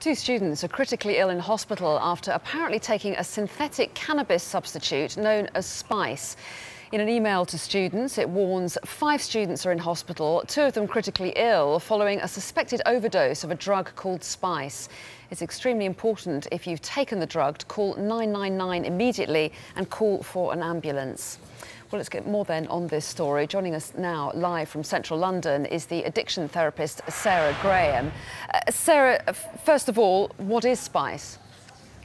Two students are critically ill in hospital after apparently taking a synthetic cannabis substitute known as Spice. In an email to students, it warns 5 students are in hospital, 2 of them critically ill, following a suspected overdose of a drug called Spice. It's extremely important, if you've taken the drug, to call 999 immediately and call for an ambulance. Well, let's get more then on this story. Joining us now live from central London is the addiction therapist Sarah Graham. Sarah, first of all, what is Spice?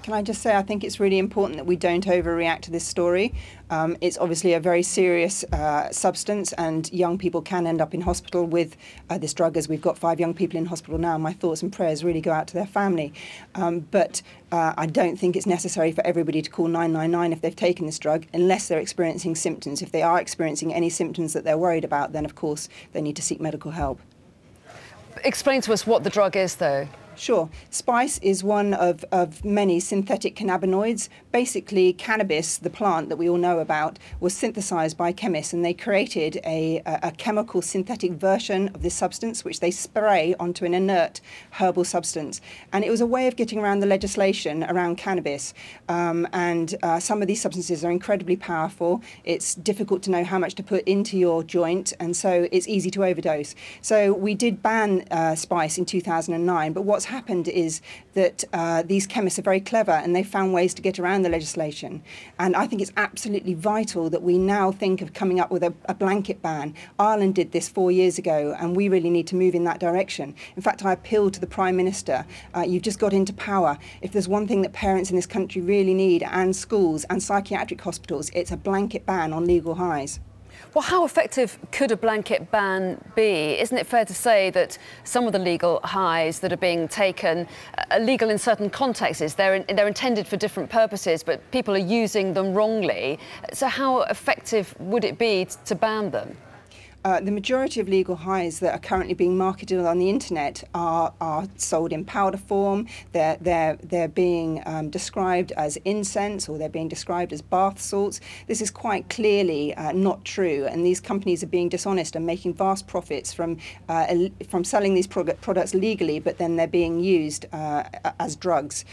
Can I just say, I think it's really important that we don't overreact to this story. It's obviously a very serious substance, and young people can end up in hospital with this drug, as we've got 5 young people in hospital now. My thoughts and prayers really go out to their family. But I don't think it's necessary for everybody to call 999 if they've taken this drug, unless they're experiencing symptoms. If they are experiencing any symptoms that they're worried about, then of course they need to seek medical help. Explain to us what the drug is, though. Sure. Spice is one of many synthetic cannabinoids. Basically, cannabis, the plant that we all know about, was synthesized by chemists, and they created a chemical synthetic version of this substance, which they spray onto an inert herbal substance. And it was a way of getting around the legislation around cannabis. Some of these substances are incredibly powerful. It's difficult to know how much to put into your joint, and so it's easy to overdose. So we did ban Spice in 2009, but what's happened is that these chemists are very clever, and they found ways to get around the legislation. And I think it's absolutely vital that we now think of coming up with a blanket ban. Ireland did this 4 years ago, and we really need to move in that direction. In fact, I appeal to the Prime Minister. You've just got into power. If there's one thing that parents in this country really need, and schools and psychiatric hospitals, it's a blanket ban on legal highs. Well, how effective could a blanket ban be? Isn't it fair to say that some of the legal highs that are being taken are legal in certain contexts? They're intended for different purposes, but people are using them wrongly. So how effective would it be to ban them? The majority of legal highs that are currently being marketed on the internet are sold in powder form. They're being described as incense, or they're being described as bath salts. This is quite clearly not true, and these companies are being dishonest and making vast profits from selling these products legally, but then they're being used as drugs.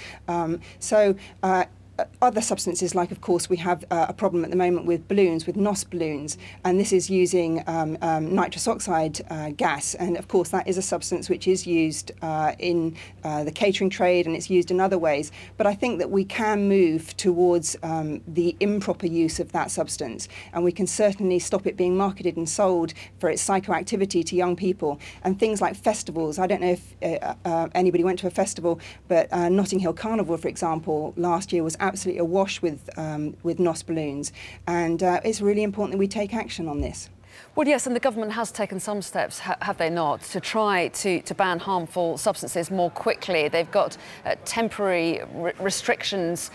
Other substances, like, of course, we have a problem at the moment with balloons, with NOS balloons, and this is using nitrous oxide gas, and of course that is a substance which is used in the catering trade, and it's used in other ways. But I think that we can move towards the improper use of that substance, and we can certainly stop it being marketed and sold for its psychoactivity to young people. And things like festivals, I don't know if anybody went to a festival, but Notting Hill Carnival, for example, last year was absolutely awash with NOS balloons, and it's really important that we take action on this. Well, yes, and the government has taken some steps, have they not, to try to ban harmful substances more quickly. They've got temporary restrictions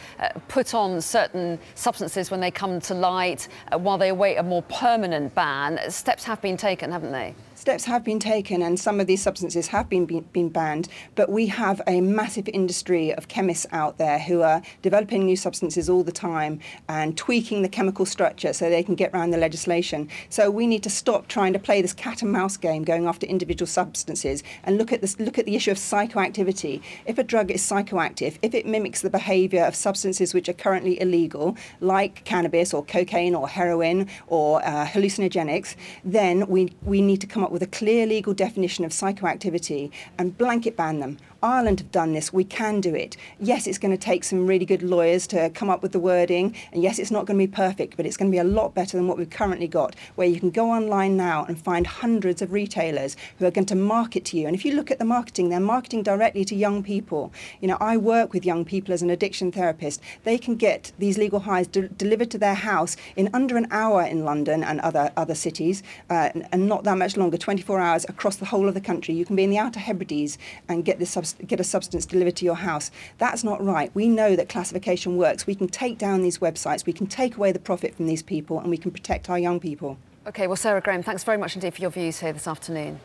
put on certain substances when they come to light while they await a more permanent ban. Steps have been taken, haven't they? Steps have been taken, and some of these substances have been banned, but we have a massive industry of chemists out there who are developing new substances all the time and tweaking the chemical structure so they can get around the legislation. So we need to stop trying to play this cat and mouse game going after individual substances and look at the issue of psychoactivity. If a drug is psychoactive, if it mimics the behaviour of substances which are currently illegal, like cannabis or cocaine or heroin or hallucinogenics, then we need to come up with a clear legal definition of psychoactivity and blanket ban them. Ireland have done this. We can do it. Yes, it's going to take some really good lawyers to come up with the wording, and yes, it's not going to be perfect, but it's going to be a lot better than what we've currently got, where you can go online now and find hundreds of retailers who are going to market to you. And if you look at the marketing, they're marketing directly to young people. You know, I work with young people as an addiction therapist. They can get these legal highs delivered to their house in under an hour in London and other cities, and not that much longer, 24 hours across the whole of the country. You can be in the Outer Hebrides and get a substance delivered to your house. That's not right. We know that classification works. We can take down these websites, we can take away the profit from these people, and we can protect our young people. OK, well, Sarah Graham, thanks very much indeed for your views here this afternoon.